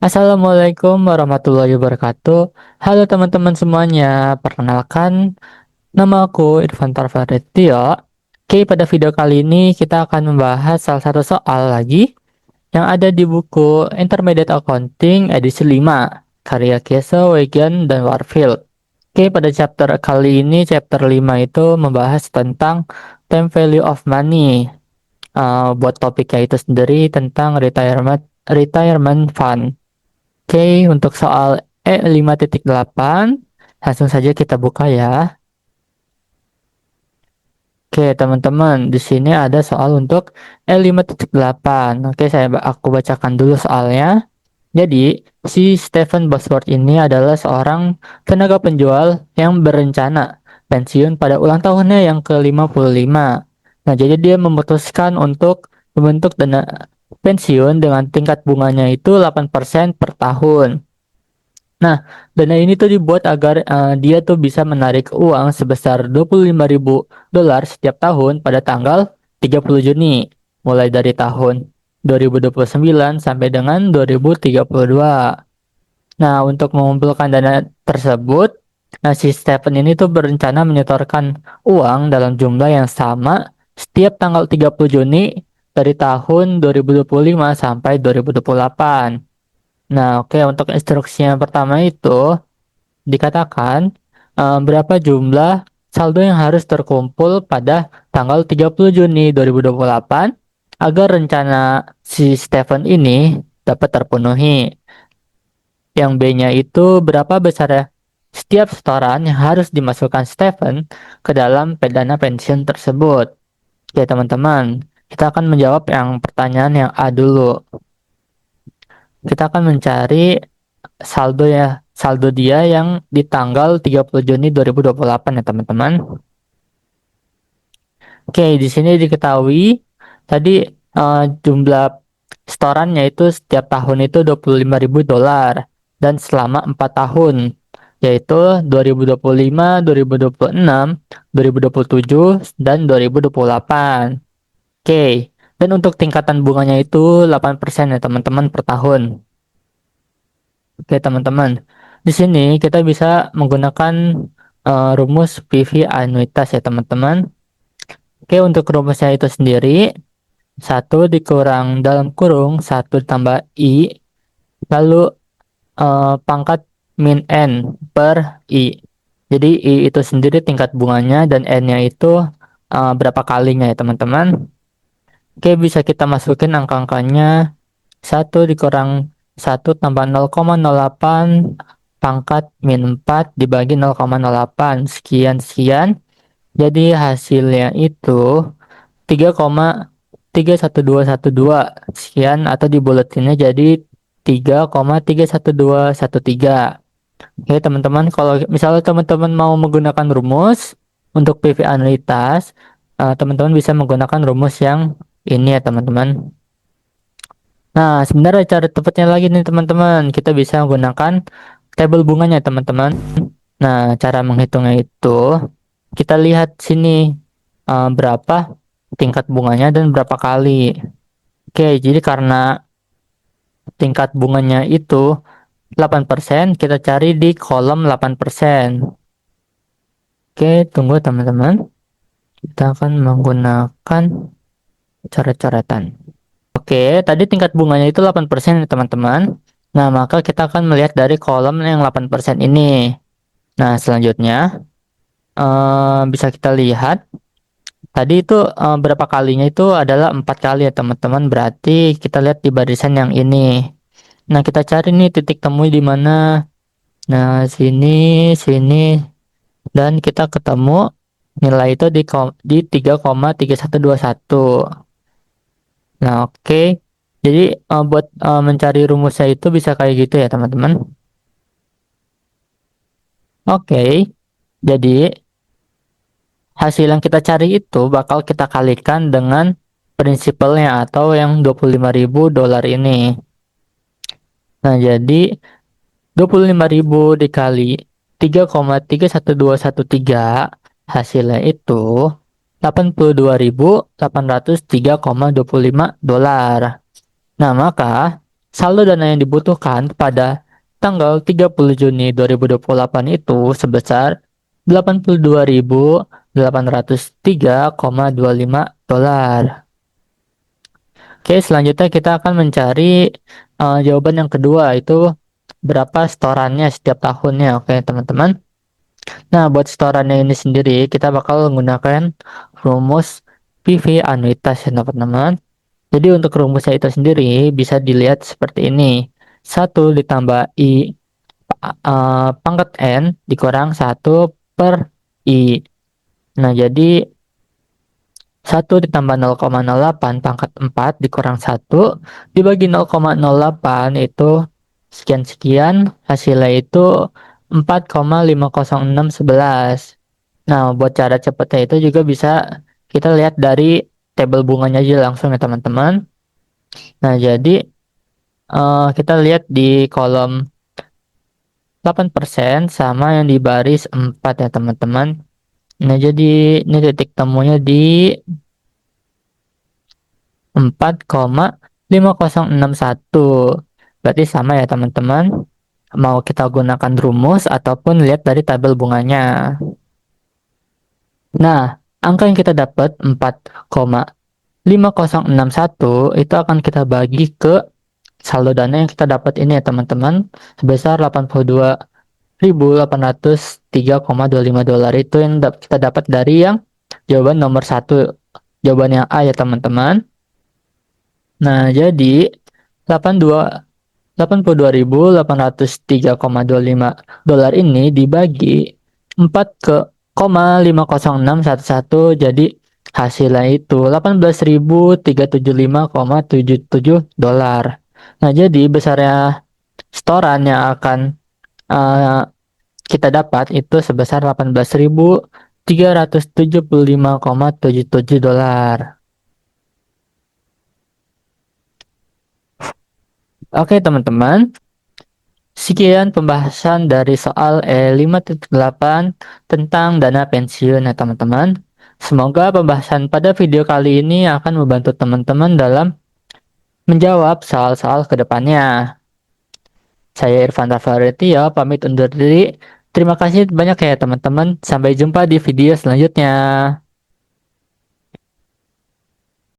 Assalamualaikum warahmatullahi wabarakatuh. Halo teman-teman semuanya, perkenalkan nama aku Irfan Tarfaretio. Oke, pada video kali ini kita akan membahas salah satu soal lagi yang ada di buku Intermediate Accounting edisi 5, karya Kiesa, Wegian, dan Warfield. Oke, pada chapter kali ini, chapter 5 itu membahas tentang time value of money. Buat topiknya itu sendiri tentang retirement fund. Oke, untuk soal E5.8, langsung saja kita buka ya. Oke, teman-teman, di sini ada soal untuk E5.8. Oke, aku bacakan dulu soalnya. Jadi, si Stephen Bosworth ini adalah seorang tenaga penjual yang berencana pensiun pada ulang tahunnya yang ke-55. Nah, jadi dia memutuskan untuk membentuk dana pensiun dengan tingkat bunganya itu 8% per tahun. Nah, dana ini tuh dibuat agar dia tuh bisa menarik uang sebesar 25.000 dolar setiap tahun pada tanggal 30 Juni, mulai dari tahun 2029 sampai dengan 2032. Nah, untuk mengumpulkan dana tersebut, nah si Stephen ini tuh berencana menyetorkan uang dalam jumlah yang sama setiap tanggal 30 Juni dari tahun 2025 sampai 2028. Nah, oke, untuk instruksi yang pertama itu dikatakan berapa jumlah saldo yang harus terkumpul pada tanggal 30 Juni 2028 agar rencana si Stephen ini dapat terpenuhi. Yang B-nya itu berapa besar ya setiap setoran yang harus dimasukkan Stephen ke dalam dana pensiun tersebut. Oke, teman-teman, kita akan menjawab yang pertanyaan yang A dulu. Kita akan mencari saldo dia yang di tanggal 30 Juni 2028 ya teman-teman. Oke, di sini diketahui tadi jumlah setorannya itu setiap tahun itu 25.000 dolar dan selama 4 tahun yaitu 2025, 2026, 2027 dan 2028. Oke, dan untuk tingkatan bunganya itu 8% ya teman-teman per tahun. Oke, teman-teman. Di sini kita bisa menggunakan rumus PV anuitas ya, teman-teman. Oke, untuk rumusnya itu sendiri, satu dikurang dalam kurung, satu ditambah I, lalu pangkat min N per I. Jadi I itu sendiri tingkat bunganya dan N-nya itu berapa kalinya ya, teman-teman. Oke, bisa kita masukin angka-angkanya. Satu dikurang satu tambah 0,08 pangkat min 4 dibagi 0,08 sekian sekian. Jadi hasilnya itu 3,31212 sekian atau dibulatinnya jadi 3,31213. Oke teman-teman, kalau misalnya teman-teman mau menggunakan rumus untuk PV anuitas, teman-teman bisa menggunakan rumus yang ini ya teman-teman. Nah, sebenarnya cara tepatnya lagi nih teman-teman, kita bisa menggunakan tabel bunganya teman-teman. Nah, cara menghitungnya itu kita lihat sini berapa tingkat bunganya dan berapa kali. Oke, jadi karena tingkat bunganya itu 8%, kita cari di kolom 8%. Oke, tunggu teman-teman. Kita akan menggunakan coret-coretan. Oke, tadi tingkat bunganya itu 8% ya teman-teman. Nah, maka kita akan melihat dari kolom yang 8% ini. Nah, selanjutnya bisa kita lihat tadi itu berapa kalinya itu adalah 4 kali ya teman-teman. Berarti kita lihat di barisan yang ini. Nah, kita cari nih titik temu di mana. Nah, sini, sini, dan kita ketemu nilai itu di 3,3121. Nah, oke. Jadi buat mencari rumusnya itu bisa kayak gitu ya, teman-teman. Oke. Jadi hasil yang kita cari itu bakal kita kalikan dengan prinsipalnya atau yang 25.000 dolar ini. Nah, jadi 25.000 dikali 3,31213 hasilnya itu 82.803,25 dolar. Nah, maka saldo dana yang dibutuhkan pada tanggal 30 Juni 2028 itu sebesar 82.803,25 dolar. Oke, selanjutnya kita akan mencari jawaban yang kedua, itu berapa setorannya setiap tahunnya. Oke, teman-teman. Nah, buat setorannya ini sendiri, kita bakal menggunakan rumus PV anuitas ya, teman-teman. Jadi untuk rumusnya itu sendiri bisa dilihat seperti ini. 1 ditambah I pangkat N dikurang 1 per I. Nah, jadi 1 ditambah 0,08 pangkat 4 dikurang 1 dibagi 0,08 itu sekian-sekian, hasilnya itu 4,50611. Nah, buat cara cepatnya itu juga bisa kita lihat dari tabel bunganya aja langsung ya, teman-teman. Nah, jadi kita lihat di kolom 8% sama yang di baris 4 ya, teman-teman. Nah, jadi ini titik temunya di 4,5061. Berarti sama ya, teman-teman. Mau kita gunakan rumus ataupun lihat dari tabel bunganya. Nah, angka yang kita dapat 4,5061 itu akan kita bagi ke saldo dana yang kita dapat ini ya, teman-teman, sebesar 82.803,25 dolar. Itu yang kita dapat dari yang jawaban nomor satu, jawaban yang A ya, teman-teman. Nah, jadi 82.803,25 dolar ini dibagi 4 ke 0,50611, jadi hasilnya itu 18.375,77 dolar. Nah, jadi besarnya setoran yang akan uh, kita dapat itu sebesar 18.375,77 dolar. Oke, teman-teman. Sekian pembahasan dari soal E5.8 tentang dana pensiun ya, teman-teman. Semoga pembahasan pada video kali ini akan membantu teman-teman dalam menjawab soal-soal ke depannya. Saya Irfan Rafaretio, pamit undur diri. Terima kasih banyak ya, teman-teman. Sampai jumpa di video selanjutnya.